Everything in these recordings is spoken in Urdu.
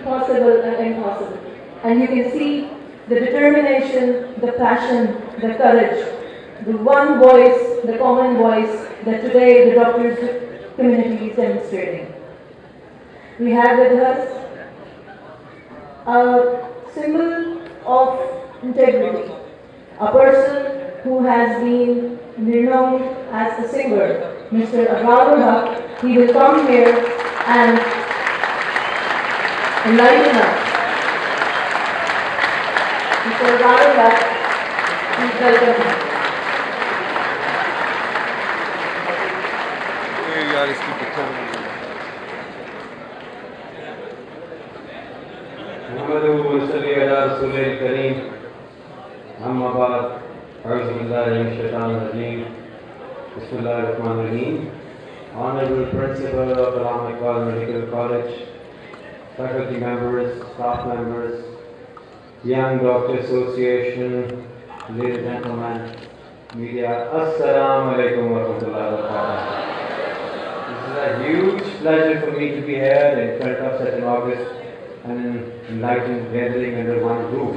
possible and impossible. And you can see the determination, the passion, the courage, the one voice, the common voice that today the doctors community is demonstrating. We have with us a symbol of integrity, a person who has been renowned as a singer, Mr. Abrarul Haq. He will come here and enlighten us. Mr. Abrarul Haq, please welcome him. Honorable Principal of Allama Iqbal Medical College, faculty members, staff members, Young Doctor Association, ladies and gentlemen, media, Assalamu alaikum wa rahmatullahi wa barakatuh. This is a huge pleasure for me to be here in front of such an august and enlightened gathering under one roof.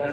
10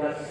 10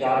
4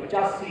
85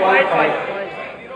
0.5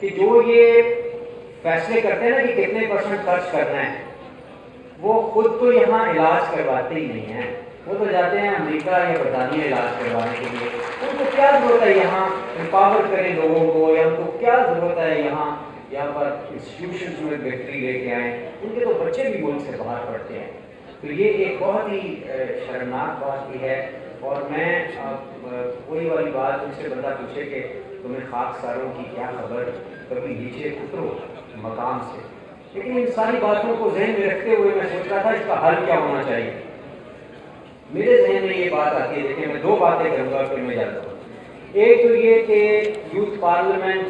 کہ جو یہ فیصلے کرتے ہیں نا کہ کتنے % خرچ کرنا ہے، وہ خود تو یہاں علاج کرواتے ہی نہیں ہیں، وہ تو جاتے ہیں امریکہ یا برطانیہ علاج کروانے کے لیے۔ ان کو کیا ضرورت ہے یہاں امپاور کریں لوگوں کو، یا ان کو کیا ضرورت ہے یہاں پر انسٹیٹیوشنز میں بہتری لے کے آئیں؟ ان کے تو بچے بھی ملک سے باہر پڑھتے ہیں۔ تو یہ ایک بہت ہی شرمناک بات بھی ہے۔ اور میں وہی والی بات، ان سے بندہ پوچھے کہ تمہیں خاک ساروں کی کیا خبر، کبھی نیچے اترو مقام سے۔ لیکن ان ساری باتوں کو ذہن میں رکھتے ہوئے میں سوچ رہا تھا اس کا حل کیا ہونا چاہیے۔ میرے ذہن میں یہ بات آتی ہے، دیکھیں میں 2 باتیں کروں گا پھر میں جاتا ہوں۔ ایک تو یہ کہ یوتھ پارلیمنٹ،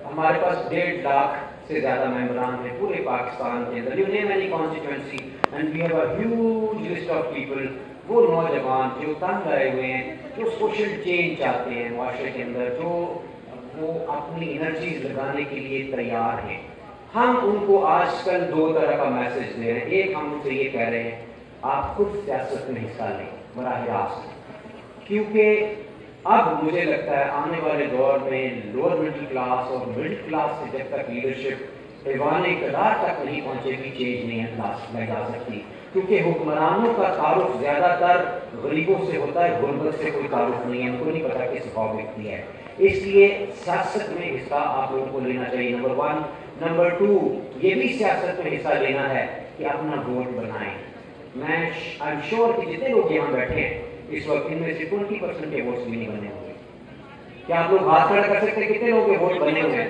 ہمارے پاس 1.5 لاکھ سے زیادہ ممبران ہیں پورے پاکستان کے اندر، you name any constituency and we have a huge list of people. وہ نوجوان جو تنگ آئے ہوئے ہیں، جو سوشل چینج چاہتے ہیں معاشرے کے اندر، جو وہ اپنی انرجیز لگانے کے لیے تیار ہیں، ہم ان کو آج کل 2 طرح کا میسج دے رہے ہیں۔ ایک، ہم ان سے یہ کہہ رہے ہیں آپ خود سیاست میں حصہ لیں براہ راست، کیونکہ اب مجھے لگتا ہے آنے والے دور میں لوور مڈل کلاس اور مڈل کلاس سے جب تک لیڈرشپ ایوان اقتدار تک نہیں پہنچے گی، چینج نہیں لائی جا سکتی، کیونکہ حکمرانوں کا تعارف زیادہ تر غریبوں سے ہوتا ہے، غربت سے کوئی تعارف نہیں ہے، ان کو نہیں پتا کس بھاؤ بکتی ہے۔ اس لیے سیاست میں حصہ آپ لوگوں کو لینا چاہیے، نمبر 1۔ نمبر 2، یہ بھی سیاست میں حصہ لینا ہے کہ اپنا ووٹ بنائیں۔ میں آئی ایم شیور کہ جتنے لوگ یہاں بیٹھے ہیں اس وقت، ان میں سے 20% کے ووٹس بھی نہیں بنے ہوئے۔ کیا آپ لوگ ہاتھ کھڑا کر سکتے ہیں کتنے لوگوں کے ووٹ بنے ہوئے ہیں؟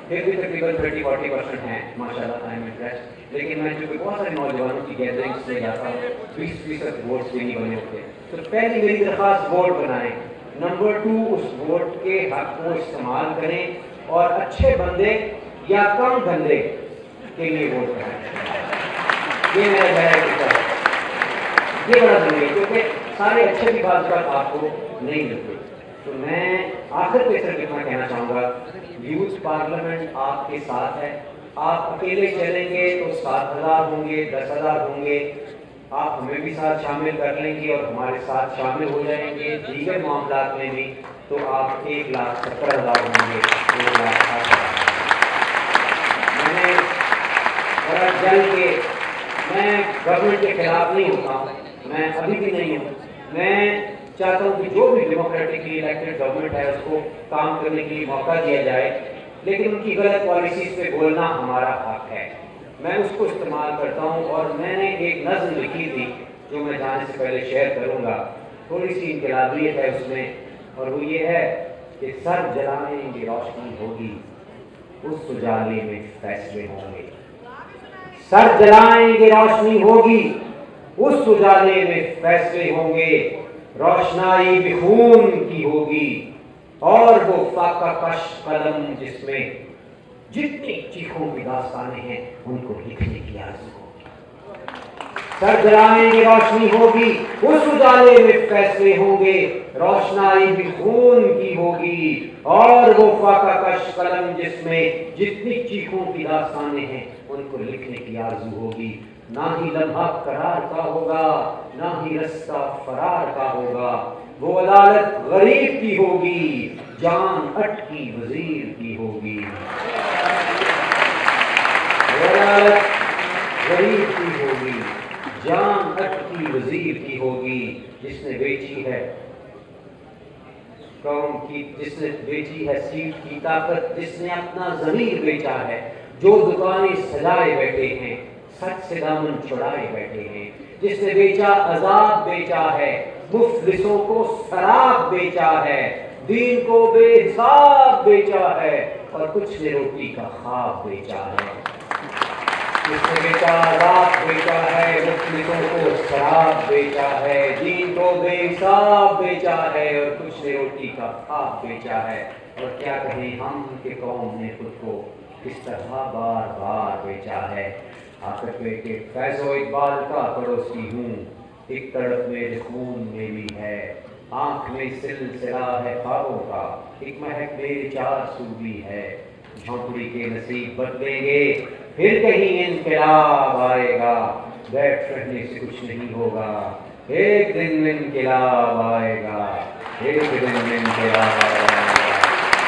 پھر بھی تقریباً 30-40% ہیں، ماشاء اللہ، آئی ایم امپریسڈ۔ لیکن میں چونکہ بہت سارے نوجوانوں کی گیدرنگس میں جاتا ہوں، 20% ووٹس بھی نہیں بنے ہوتے۔ تو پہلی میری درخواست ووٹ بنائیں۔ نمبر 2، اس ووٹ کے حق کو استعمال کریں اور اچھے بندے یا کم بندے کے لیے ووٹ کریں۔ یہ میرا ذہن ہے، یہ بڑا ضروری ہے، کیونکہ سارے اچھے بھی بات کا آپ کو نہیں ملتے۔ تو میں آخر پہ صرف اتنا کہنا چاہوں گا، یوتھ پارلیمنٹ آپ کے ساتھ ہے۔ آپ اکیلے چلیں گے تو 7,000 ہوں گے، 10,000 ہوں گے، آپ ہمیں بھی ساتھ شامل کر لیں گے اور ہمارے ساتھ شامل ہو جائیں گے دیگر معاملات میں بھی، تو آپ 1,70,000 ہوں گے، 1,60,000۔ میں نے بڑا جل کے، میں گورنمنٹ کے خلاف نہیں ہوتا ہوں، میں ابھی بھی نہیں ہوں۔ میں چاہتا ہوں کہ جو بھی ڈیموکریٹکلی الیکٹڈ گورنمنٹ ہے اس کو کام کرنے کے لیے موقع دیا جائے، لیکن ان کی غلط پالیسیز پہ بولنا ہمارا حق ہے۔ میں اس کو استعمال کرتا ہوں، اور میں نے ایک نظم لکھی تھی جو میں جانے سے پہلے شیئر کروں گا، تھوڑی سی انقلابیت ہے اس میں، اور وہ یہ ہے کہ سر جلائیں گے روشنی ہوگی، اس اجالے میں فیصلے ہوں گے۔ سر جلائیں گے روشنی ہوگی، اس اجالے میں فیصلے ہوں گے، روشنائی بھی خون کی ہوگی، اور وہ فاقہ کش قلم جس میں جتنی چیخوں کی داستانیں ہیں ان کو لکھنے کی آرزو ہوگی۔ سر جلائیں گے روشنی ہوگی، اس اجالے میں فیصلے ہوں گے، روشنائی بھی خون کی ہوگی، اور وہ فاقہ کش قلم جس میں جتنی چیخوں کی داستانیں ہیں ان کو لکھنے کی آرزو ہوگی۔ نہ ہی لمحہ قرار کا ہوگا، نہ ہی رستہ فرار کا ہوگا، وہ عدالت غریب کی ہوگی، جان اٹکی وزیر کی ہوگی۔ وہ عدالت غریب کی ہوگی، جان اٹکی وزیر کی ہوگی، جس نے بیچی ہے قوم کی، جس نے بیچی ہے سیٹ کی طاقت، جس نے اپنا ضمیر بیچا ہے، جو دکانیں سجائے بیٹھے ہیں، سچ سے دامن چھڑائے بیٹھے ہیں، جس نے بیچا عذاب بیچا ہے، مفلسوں کو شراب بیچا ہے، دین کو بے حساب بیچا ہے، اور کچھ نے روٹی کا خواب بیچا ہے۔ جس نے بیچا عذاب بیچا ہے، مفلسوں کو شراب بیچا ہے، دین کو بے حساب بیچا ہے، اور کچھ نے روٹی کا خواب بیچا ہے۔ اور کیا کہیں ہم کہ قوم نے خود کو کس طرح بار بار بیچا ہے۔ آخر پہ کہ فیض و اقبال کا پڑوسی ہوں، ایک تڑپ میرے خون میں بھی ہے، آنکھ میں سلسلہ ہے خوابوں کا، ایک مہک میرے 4 سو بھی ہے، جھونپڑی کے نصیب بدلیں گے، پھر کہیں انقلاب آئے گا، بیٹھ رہنے سے کچھ نہیں ہوگا، ایک دن انقلاب آئے گا، ایک دن انقلاب آئے گا۔